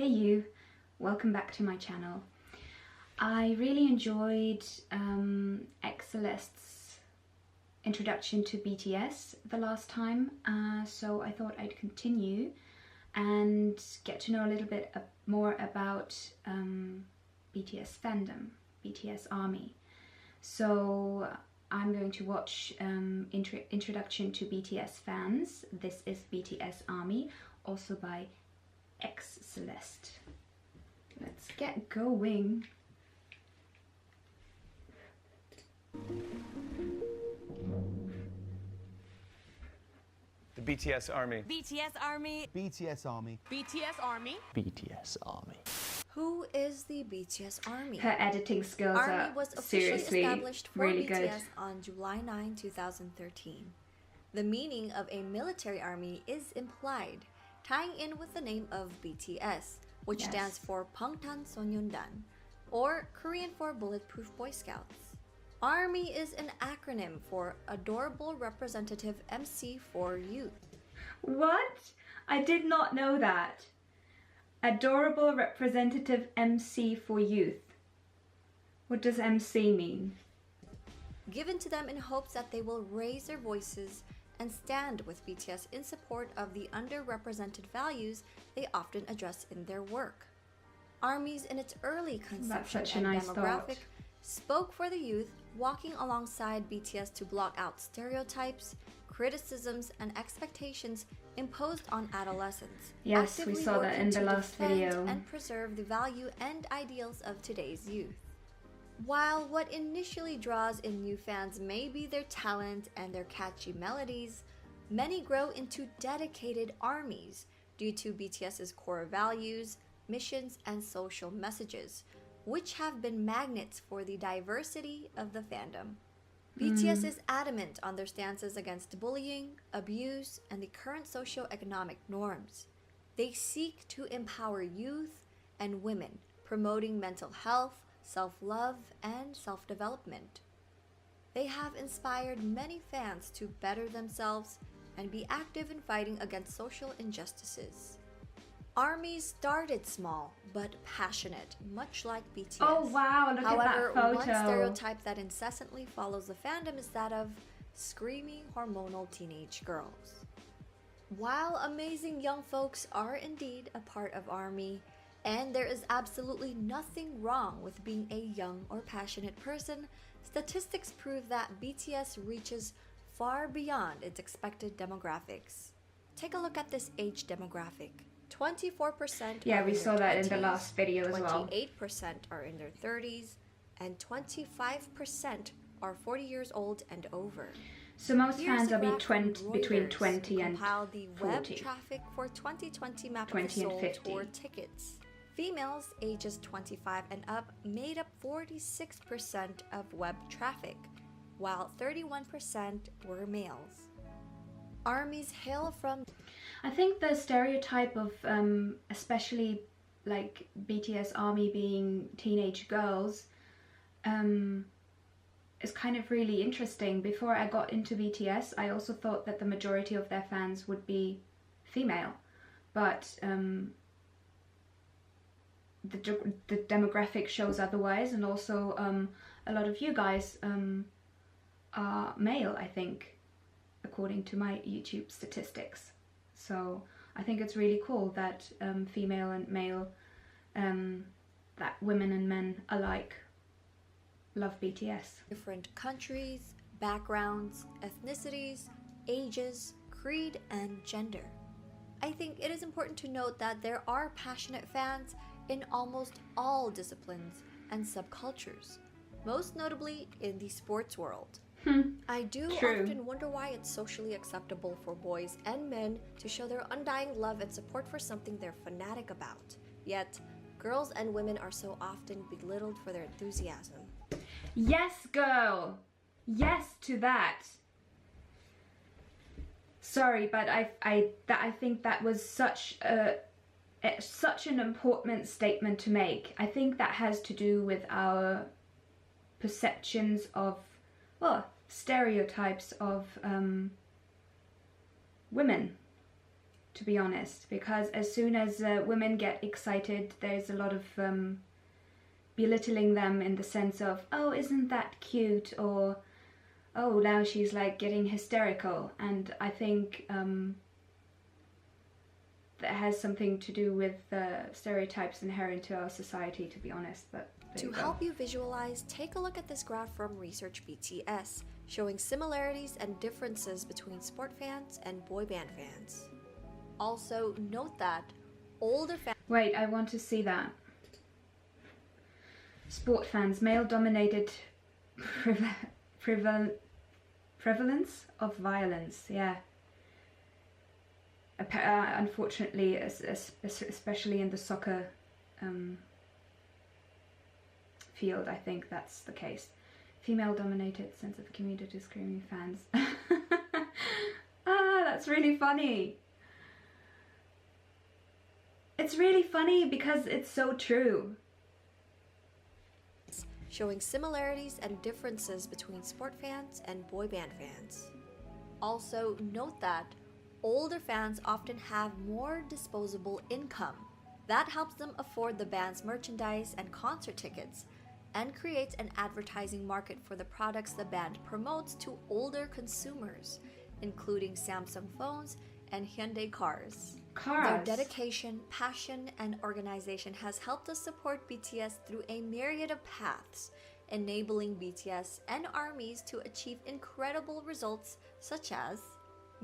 Hey you, welcome back to my channel. I really enjoyed Celeste's introduction to BTS the last time, so I thought I'd continue and get to know a little bit more about BTS fandom, BTS ARMY. So I'm going to watch Introduction to BTS Fans. This is BTS ARMY, also by Celeste. Let's get going. The BTS ARMY. BTS ARMY. BTS ARMY. BTS ARMY. BTS ARMY. Who is the BTS ARMY? Her editing skills ARMY are was officially seriously established for really BTS good. on July 9, 2013. The meaning of a military army is implied, tying in with the name of BTS, which Yes. stands for Bangtanso년단, or Korean for Bulletproof Boy Scouts. ARMY is an acronym for Adorable Representative MC for Youth. What? I did not know that. Adorable Representative MC for Youth. What does MC mean? Given to them in hopes that they will raise their voices and stand with BTS in support of the underrepresented values they often address in their work. ARMYs in its early conception such a and nice demographic thought. spoke for the youth, walking alongside BTS to block out stereotypes, criticisms, and expectations imposed on adolescents. Yes, we actively saw that working in the to last defend video. and preserve the value and ideals of today's youth. While what initially draws in new fans may be their talent and their catchy melodies, many grow into dedicated armies due to BTS's core values, missions, and social messages, which have been magnets for the diversity of the fandom. BTS is adamant on their stances against bullying, abuse, and the current socio-economic norms. They seek to empower youth and women, promoting mental health, self-love, and self-development. They have inspired many fans to better themselves and be active in fighting against social injustices. ARMY started small but passionate, much like BTS. Oh wow, look However, at that one photo. stereotype that incessantly follows the fandom is that of screaming hormonal teenage girls. While amazing young folks are indeed a part of ARMY, and there is absolutely nothing wrong with being a young or passionate person, statistics prove that BTS reaches far beyond its expected demographics. Take a look at this age demographic. 24% Yeah, are we in saw their that in the 20s, last video as well. 28% are in their 30s, and 25% are 40 years old and over. So most Here's fans a are graph from between Reuters, 20 who and compiled the web 40. traffic for 2020 map 20 of and sold 50. tour tickets. Females ages 25 and up made up 46% of web traffic, while 31% were males. ARMYs hail from I think the stereotype of especially like BTS ARMY being teenage girls is kind of really interesting. Before I got into BTS, I also thought that the majority of their fans would be female, but the demographic shows otherwise, and also a lot of you guys are male, I think, according to my YouTube statistics. So I think it's really cool that female and male, that women and men alike love BTS. different countries, backgrounds, ethnicities, ages, creed, and gender. I think it is important to note that there are passionate fans in almost all disciplines and subcultures, most notably in the sports world. I do True. often wonder why it's socially acceptable for boys and men to show their undying love and support for something they're fanatic about. Yet, girls and women are so often belittled for their enthusiasm. Yes, girl. Yes to that. Sorry, but I think that was such an important statement to make. I think that has to do with our perceptions of, well, stereotypes of women to be honest, because as soon as women get excited, there's a lot of belittling them in the sense of, oh, isn't that cute, or oh, now she's like getting hysterical. And I think that has something to do with stereotypes inherent to our society, to be honest. But to help you visualize, take a look at this graph from Research BTS, showing similarities and differences between sport fans and boy band fans. Also, note that older fans... Wait, I want to see that. Sport fans, male-dominated prevalence of violence, yeah. Unfortunately, especially in the soccer field, I think that's the case. Female-dominated sense of community screaming fans. That's really funny. It's really funny because it's so true. Showing similarities and differences between sport fans and boy band fans. Also, note that older fans often have more disposable income. That helps them afford the band's merchandise and concert tickets, and creates an advertising market for the products the band promotes to older consumers, including Samsung phones and Hyundai cars. Their dedication, passion, and organization has helped us support BTS through a myriad of paths, enabling BTS and ARMYs to achieve incredible results such as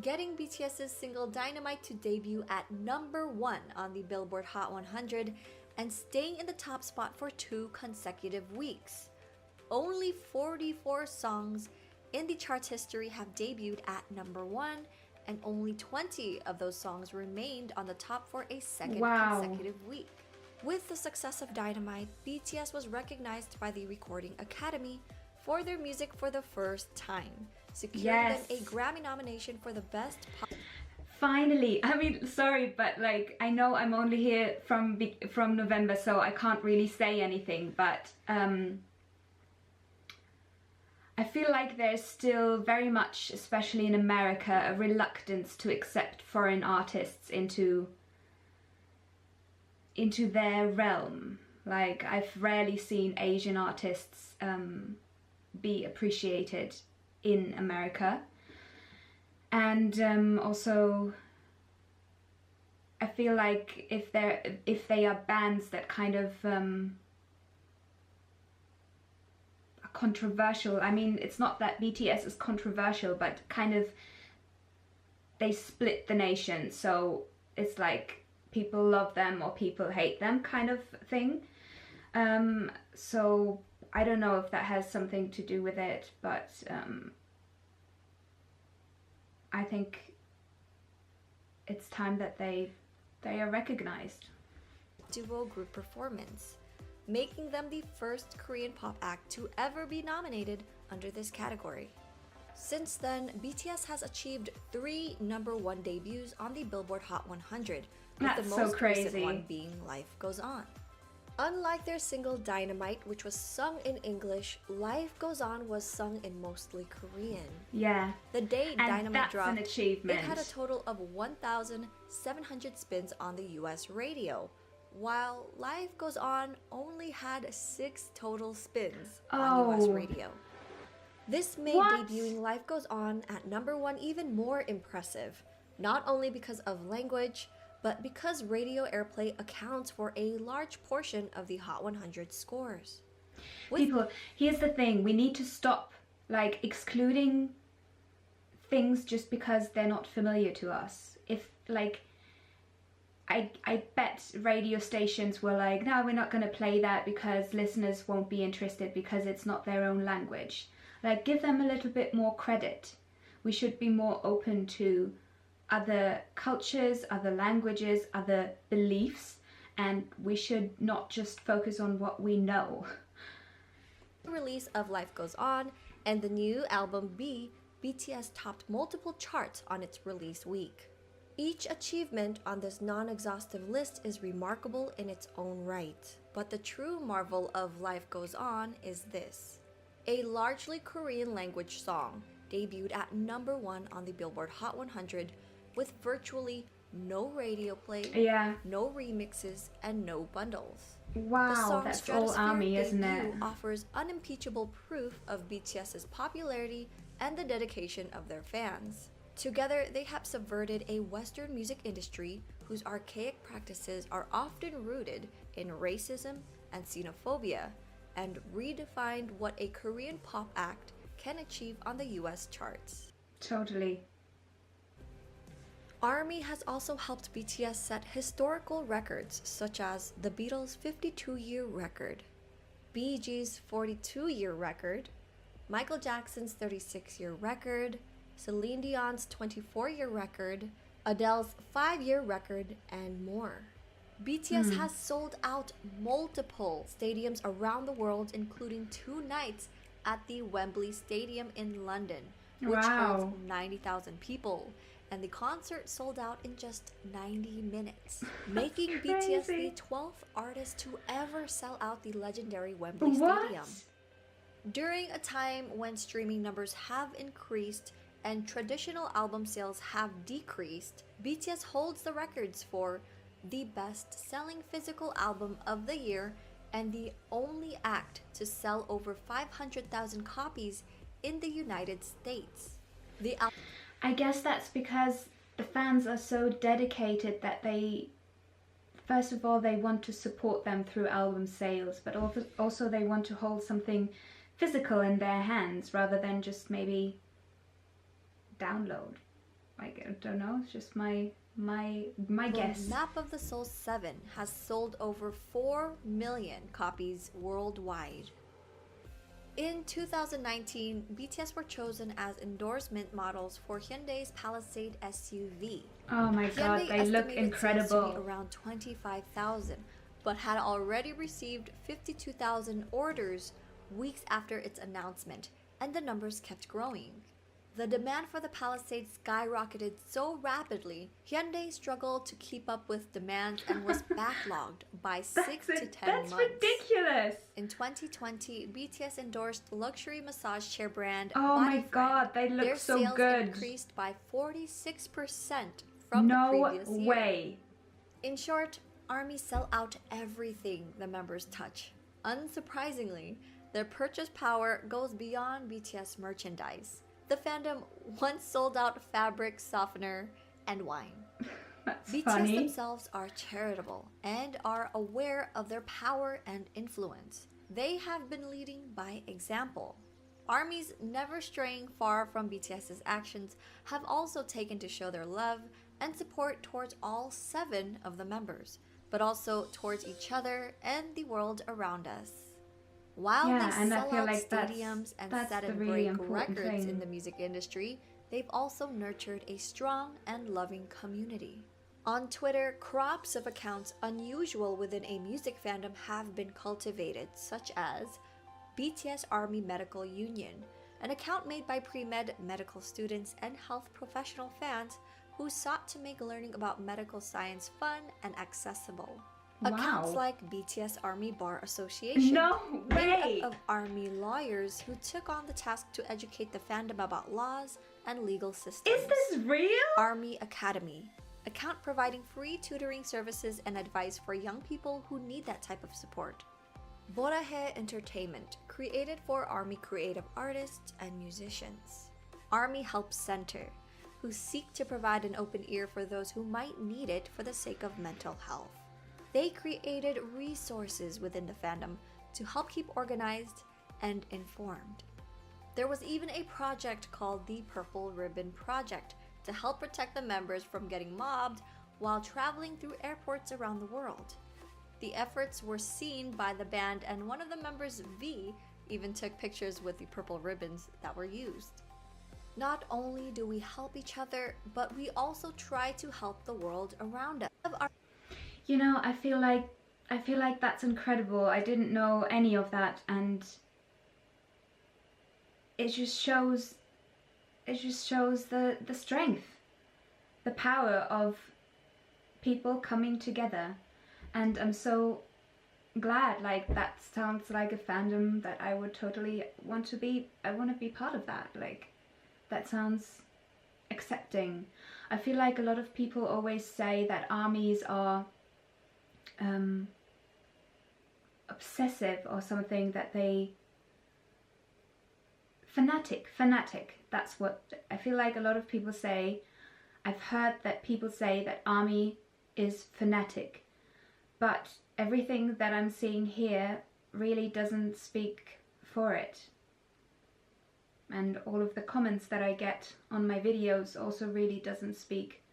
getting BTS's single Dynamite to debut at #1 on the Billboard Hot 100 and staying in the top spot for 2 consecutive weeks. Only 44 songs in the chart's history have debuted at #1, and only 20 of those songs remained on the top for a second consecutive week. With the success of Dynamite, BTS was recognized by the Recording Academy for their music for the first time, securing them a Grammy nomination for the Best Pop. Finally, I mean, sorry, but like, I know I'm only here from November, so I can't really say anything, but I feel like there's still very much, especially in America, a reluctance to accept foreign artists into their realm. Like, I've rarely seen Asian artists be appreciated in America. And also, I feel like if they are bands that kind of are controversial. I mean, it's not that BTS is controversial, but kind of they split the nation. So it's like people love them or people hate them kind of thing. So I don't know if that has something to do with it, but I think it's time that they are recognized. Duo group performance, making them the first Korean pop act to ever be nominated under this category. Since then, BTS has achieved 3 #1 debuts on the Billboard Hot 100, with That's the most so crazy. recent one being Life Goes On. Unlike their single Dynamite, which was sung in English, Life Goes On was sung in mostly Korean. Yeah. The day And Dynamite that's dropped, an achievement. it had a total of 1,700 spins on the US radio, while Life Goes On only had 6 total spins on US radio. This made debuting Life Goes On at #1 even more impressive, not only because of language, but because radio airplay accounts for a large portion of the Hot 100 scores. People, here's the thing, we need to stop like excluding things just because they're not familiar to us. If like, I bet radio stations were like, no, we're not going to play that because listeners won't be interested because it's not their own language. Like, give them a little bit more credit. We should be more open to other cultures, other languages, other beliefs, and we should not just focus on what we know. The release of Life Goes On and the new album B, BTS topped multiple charts on its release week. Each achievement on this non-exhaustive list is remarkable in its own right, but the true marvel of Life Goes On is this: a largely Korean language song debuted at #1 on the Billboard Hot 100 with virtually no radio play, Yeah. no remixes, and no bundles. The Wow, song that's all Stratosphere ARMY, isn't it? Debut offers unimpeachable proof of BTS's popularity and the dedication of their fans. Together, they have subverted a Western music industry whose archaic practices are often rooted in racism and xenophobia, and redefined what a Korean pop act can achieve on the US charts. Totally. ARMY has also helped BTS set historical records such as the Beatles' 52-year record, Bee Gees' 42-year record, Michael Jackson's 36-year record, Celine Dion's 24-year record, Adele's 5-year record, and more. BTS has sold out multiple stadiums around the world, including 2 nights at the Wembley Stadium in London, which holds 90,000 people, and the concert sold out in just 90 minutes, making BTS the 12th artist to ever sell out the legendary Wembley Stadium. During a time when streaming numbers have increased and traditional album sales have decreased, BTS holds the records for the best-selling physical album of the year and the only act to sell over 500,000 copies in the United States. I guess that's because the fans are so dedicated that they, first of all, they want to support them through album sales, but also they want to hold something physical in their hands rather than just maybe download. Like, I don't know, it's just my guess. The Map of the Soul 7 has sold over 4 million copies worldwide. In 2019, BTS were chosen as endorsement models for Hyundai's Palisade SUV. Oh my god, Hyundai they look estimated incredible. sales to be around 25,000, but had already received 52,000 orders weeks after its announcement, and the numbers kept growing. The demand for the Palisade skyrocketed so rapidly, Hyundai struggled to keep up with demand and was backlogged by 6 to 10 months. That's ridiculous! In 2020, BTS endorsed luxury massage chair brand Oh my Body god, they Friend. look Their so sales good. increased by 46% from the No previous year. way. In short, ARMY sell out everything the members touch. Unsurprisingly, their purchase power goes beyond BTS merchandise. The fandom once sold out fabric softener and wine. That's BTS funny. themselves are charitable and are aware of their power and influence. They have been leading by example. ARMYs, never straying far from BTS's actions, have also taken to show their love and support towards all 7 of the members, but also towards each other and the world around us. While Yeah, they and I sell feel out like stadiums and that's set the and really break important records thing. in the music industry, they've also nurtured a strong and loving community. On Twitter, crops of accounts unusual within a music fandom have been cultivated, such as BTS Army Medical Union, an account made by pre-med medical students and health professional fans who sought to make learning about medical science fun and accessible. Accounts Wow. like BTS Army Bar Association, No made way! up of Army lawyers who took on the task to educate the fandom about laws and legal systems. Is this real? Army Academy, account providing free tutoring services and advice for young people who need that type of support. Borahe Entertainment, created for Army creative artists and musicians. Army Help Center, who seek to provide an open ear for those who might need it for the sake of mental health. They created resources within the fandom to help keep organized and informed. There was even a project called the Purple Ribbon Project to help protect the members from getting mobbed while traveling through airports around the world. The efforts were seen by the band, and one of the members, V, even took pictures with the purple ribbons that were used. Not only do we help each other, but we also try to help the world around us. You know, I feel like that's incredible. I didn't know any of that, and it just shows the strength, the power of people coming together. And I'm so glad, like, that sounds like a fandom that I would totally want to be part of that. Like, that sounds accepting. I feel like a lot of people always say that armies are obsessive or something, that they fanatic, that's what I feel like a lot of people say. I've heard that people say that army is fanatic, but everything that I'm seeing here really doesn't speak for it. And all of the comments that I get on my videos also really doesn't speak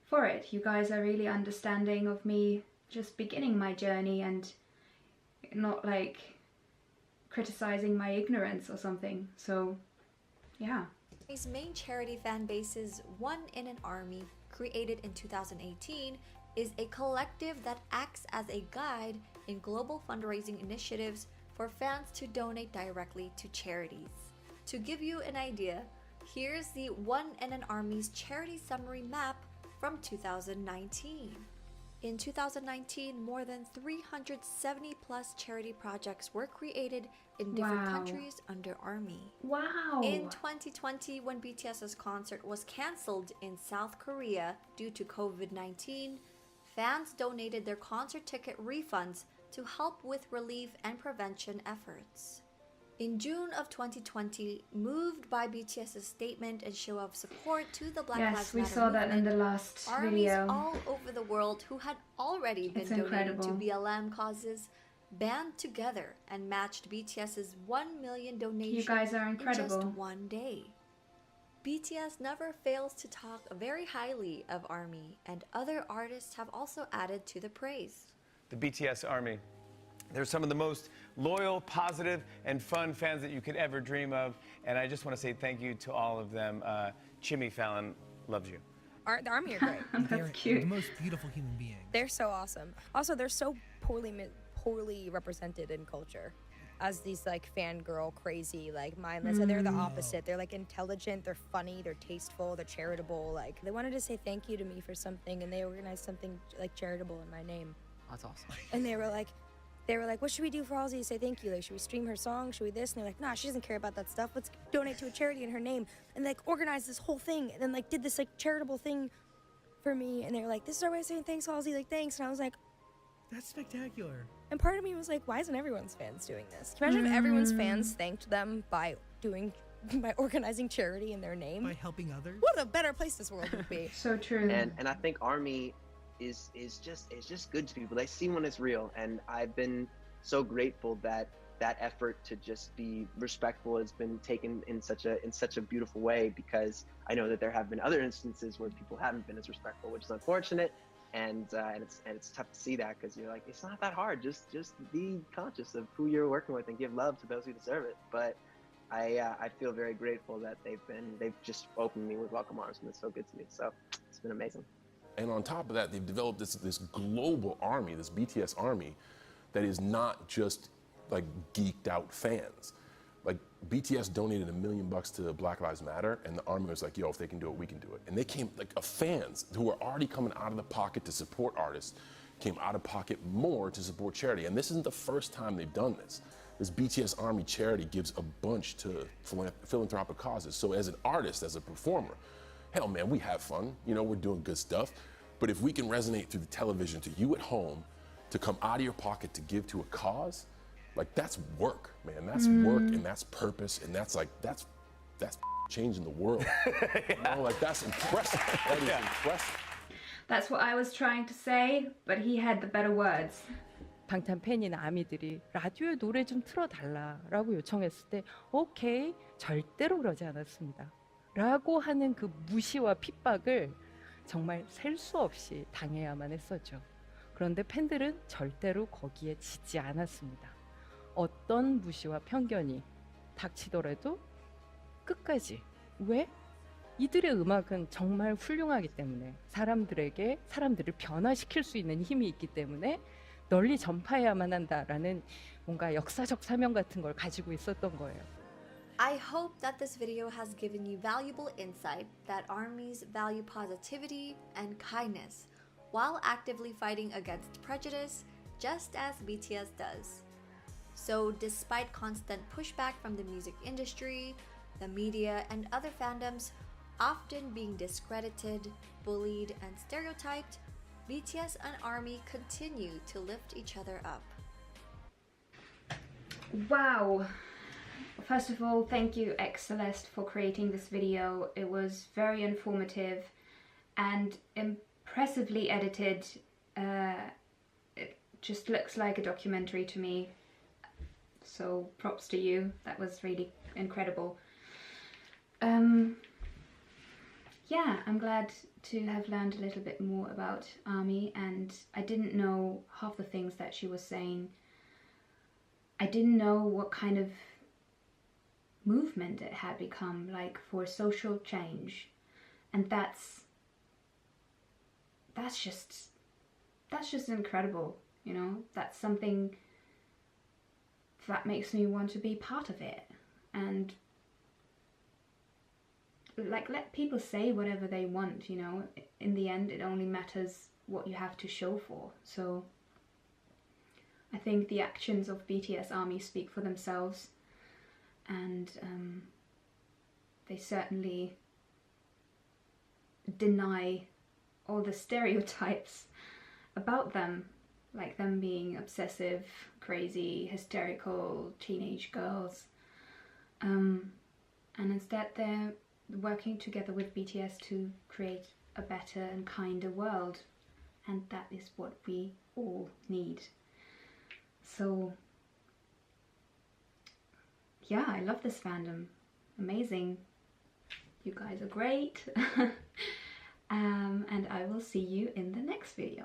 for it. You guys are really understanding of me just beginning my journey and not like criticizing my ignorance or something. So yeah. His main charity fan bases, One in an Army, created in 2018, is a collective that acts as a guide in global fundraising initiatives for fans to donate directly to charities. To give you an idea, here's the One in an Army's charity summary map from 2019. In 2019, more than 370 plus charity projects were created in different Wow. countries under Army. Wow. In 2020, when BTS's concert was cancelled in South Korea due to COVID-19, fans donated their concert ticket refunds to help with relief and prevention efforts. In June of 2020, moved by BTS's statement and show of support to the Black Lives Yes, we Matter saw that in movement, the last armies video. all over the world who had already been It's donating to incredible. BLM causes band together and matched BTS's 1 million donation You guys are in just incredible. one day. BTS never fails to talk very highly of ARMY, and other artists have also added to the praise. The BTS Army. They're some of the most loyal, positive, and fun fans that you could ever dream of. And I just want to say thank you to all of them. Chimmy Fallon loves you. The army are great. That's They're cute. the most beautiful human beings. They're so awesome. Also, they're so poorly represented in culture as these like fangirl crazy like mindless, and they're the opposite. They're like intelligent, they're funny, they're tasteful, they're charitable. Like they wanted to say thank you to me for something, and they organized something like charitable in my name. That's awesome. And they were like, what should we do for Halsey to say thank you? Like, should we stream her song? Should we this? And they're like, nah, she doesn't care about that stuff. Let's donate to a charity in her name. And like organized this whole thing, and then like did this like charitable thing for me. And they were like, this is our way of saying thanks, Halsey. Like, thanks. And I was like, That's spectacular. and part of me was like, why isn't everyone's fans doing this? Can you imagine if everyone's fans thanked them by organizing charity in their name? By helping others. What a better place this world would be. So true. And I think Army is just good to people. They see when it's real, and I've been so grateful that that effort to just be respectful has been taken in such a beautiful way, because I know that there have been other instances where people haven't been as respectful, which is unfortunate, and it's tough to see that, because you're like, it's not that hard, just be conscious of who you're working with and give love to those who deserve it. But I feel very grateful that they've just opened me with welcome arms, and it's so good to me. So it's been amazing. And on top of that, they've developed this global army, this BTS army, that is not just like geeked out fans. Like BTS donated $1 million to Black Lives Matter, and the army was like, yo, if they can do it, we can do it. And they came, like fans who were already coming out of the pocket to support artists, came out of pocket more to support charity. And this isn't the first time they've done this. This BTS Army charity gives a bunch to philanthropic causes. So as an artist, as a performer, hell man, we have fun, we're doing good stuff. But if we can resonate through the television to you at home, to come out of your pocket to give to a cause, like that's work, man. That's work, and that's purpose, and that's changing the world. Like that's impressive. That is impressive. That's what I was trying to say, but he had the better words. 방탄팬이나 아미들이 라디오에 노래 좀 틀어달라라고 요청했을 때 오케이, 절대로 그러지 않았습니다. 라고 하는 그 무시와 핍박을 정말 셀 수 없이 당해야만 했었죠. 그런데 팬들은 절대로 거기에 지지 않았습니다. 어떤 무시와 편견이 닥치더라도 끝까지. 왜? 이들의 음악은 정말 훌륭하기 때문에, 사람들을 변화시킬 수 있는 힘이 있기 때문에 널리 전파해야만 한다라는 뭔가 역사적 사명 같은 걸 가지고 있었던 거예요. I hope that this video has given you valuable insight that armies value positivity and kindness while actively fighting against prejudice, just as BTS does. So despite constant pushback from the music industry, the media, and other fandoms, Often being discredited, bullied, and stereotyped, BTS and ARMY continue to lift each other up. Wow! First of all, thank you Celeste for creating this video. It was very informative and impressively edited. It just looks like a documentary to me. So props to you. That was really incredible. Yeah, I'm glad to have learned a little bit more about ARMY, and I didn't know half the things that she was saying. I didn't know what kind of movement it had become, like for social change, and that's just incredible, you know. That's something that makes me want to be part of it. And like, let people say whatever they want, you know. In the end, it only matters what you have to show for. So I think the actions of BTS ARMY speak for themselves, and they certainly deny all the stereotypes about them, like them being obsessive, crazy, hysterical teenage girls, and instead they're working together with BTS to create a better and kinder world, and that is what we all need. So yeah, I love this fandom. Amazing. You guys are great. And I will see you in the next video.